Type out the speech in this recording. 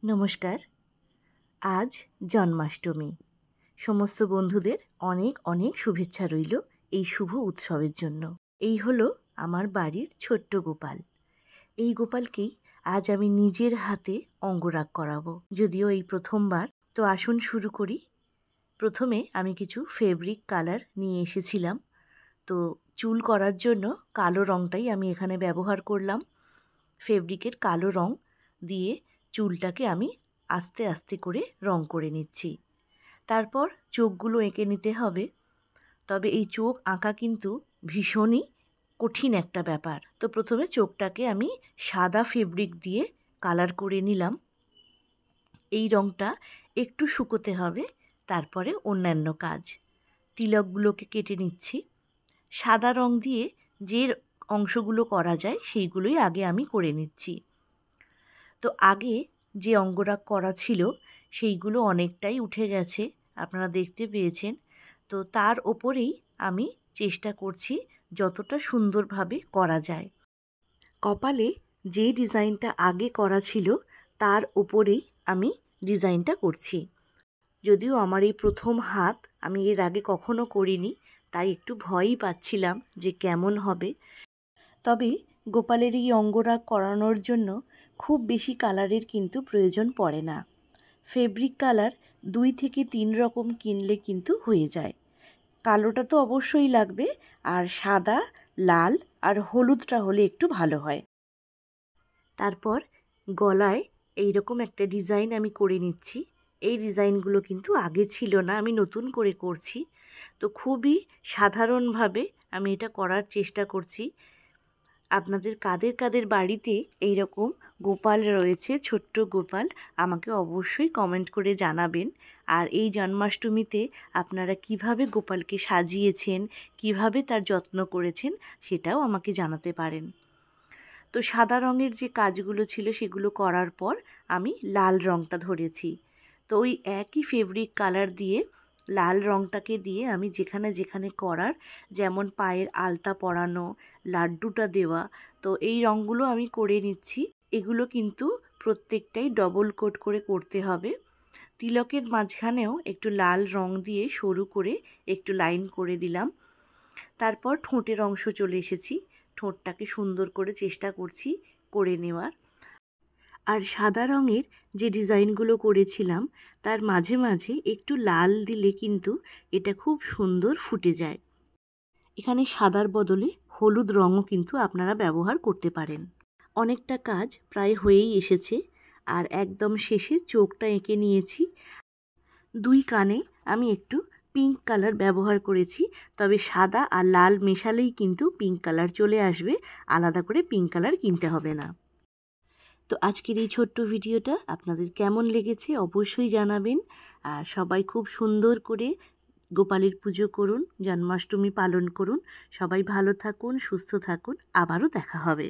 নমস্কার। আজ জন্মাষ্টমী। সমস্ত বন্ধুদের অনেক অনেক শুভেচ্ছা রইল এই শুভ উৎসবের জন্য। এই হলো আমার বাড়ির ছোট্ট গোপাল। এই গোপালকেই আজ আমি নিজের হাতে অঙ্গরাগ করাবো, যদিও এই প্রথমবার। তো আসুন শুরু করি। প্রথমে আমি কিছু ফেব্রিক কালার নিয়ে এসেছিলাম। তো চুল করার জন্য কালো রঙটাই আমি এখানে ব্যবহার করলাম। ফেব্রিকের কালো রঙ দিয়ে চুলটাকে আমি আস্তে আস্তে করে রং করে নিচ্ছি। তারপর চোখগুলো এঁকে নিতে হবে। তবে এই চোখ আঁকা কিন্তু ভীষণই কঠিন একটা ব্যাপার। তো প্রথমে চোখটাকে আমি সাদা ফেব্রিক দিয়ে কালার করে নিলাম। এই রঙটা একটু শুকোতে হবে, তারপরে অন্যান্য কাজ। তিলকগুলোকে কেটে নিচ্ছি। সাদা রং দিয়ে যে অংশগুলো করা যায় সেইগুলোই আগে আমি করে নিচ্ছি। তো আগে যে অঙ্গরাগ করা ছিল সেইগুলো অনেকটাই উঠে গেছে, আপনারা দেখতে পেয়েছেন। তো তার ওপরেই আমি চেষ্টা করছি যতটা সুন্দরভাবে করা যায়। কপালে যে ডিজাইনটা আগে করা ছিল তার ওপরেই আমি ডিজাইনটা করছি। যদিও আমার এই প্রথম হাত, আমি এর আগে কখনো করিনি, তাই একটু ভয়ই পাচ্ছিলাম যে কেমন হবে। তবে গোপালের এই অঙ্গরাগ করানোর জন্য খুব বেশি কালারের কিন্তু প্রয়োজন পড়ে না। ফেব্রিক কালার 2 থেকে 3 রকম কিনলে কিন্তু হয়ে যায়। কালোটা তো অবশ্যই লাগবে, আর সাদা, লাল আর হলুদটা হলে একটু ভালো হয়। তারপর গলায় এইরকম একটা ডিজাইন আমি করে নিচ্ছি। এই ডিজাইনগুলো কিন্তু আগে ছিল না, আমি নতুন করে করছি। তো খুবই সাধারণভাবে আমি এটা করার চেষ্টা করছি। আপনাদের কাদের কাদের বাড়িতে এই রকম গোপাল রয়েছে, ছোট্ট গোপাল, আমাকে অবশ্যই কমেন্ট করে জানাবেন। আর এই জন্মাষ্টমীতে আপনারা কিভাবে গোপালকে সাজিয়েছেন, কিভাবে তার যত্ন করেছেন, সেটাও আমাকে জানাতে পারেন। তো সাদা রঙের যে কাজগুলো ছিল সেগুলো করার পর আমি লাল রঙটা ধরেছি। তো ওই একই ফেব্রিক কালার দিয়ে লাল রঙটাকে দিয়ে আমি যেখানে যেখানে করার, যেমন পায়ের আলতা পরানো, লাড্ডুটা দেওয়া, তো এই রঙগুলো আমি করে নিচ্ছি। এগুলো কিন্তু প্রত্যেকটাই ডবল কোট করে করতে হবে। তিলকের মাঝখানেও একটু লাল রং দিয়ে সরু করে একটু লাইন করে দিলাম। তারপর ঠোঁটের অংশ চলে এসেছি। ঠোঁটটাকে সুন্দর করে চেষ্টা করছি করে নেওয়ার। আর সাদা রঙের যে ডিজাইনগুলো করেছিলাম তার মাঝে মাঝে একটু লাল দিলে কিন্তু এটা খুব সুন্দর ফুটে যায়। এখানে সাদার বদলে হলুদ রঙও কিন্তু আপনারা ব্যবহার করতে পারেন। অনেকটা কাজ প্রায় হয়েই এসেছে, আর একদম শেষে চোখটা এঁকে নিয়েছি। 2 কানে আমি একটু পিঙ্ক কালার ব্যবহার করেছি, তবে সাদা আর লাল মেশালেই কিন্তু পিঙ্ক কালার চলে আসবে, আলাদা করে পিঙ্ক কালার কিনতে হবে না। তো আজকের এই ছোট্ট ভিডিওটা আপনাদের কেমন লেগেছে অবশ্যই জানাবেন। আর সবাই খুব সুন্দর করে গোপালের পুজো করুন, জন্মাষ্টমী পালন করুন। সবাই ভালো থাকুন, সুস্থ থাকুন। আবারও দেখা হবে।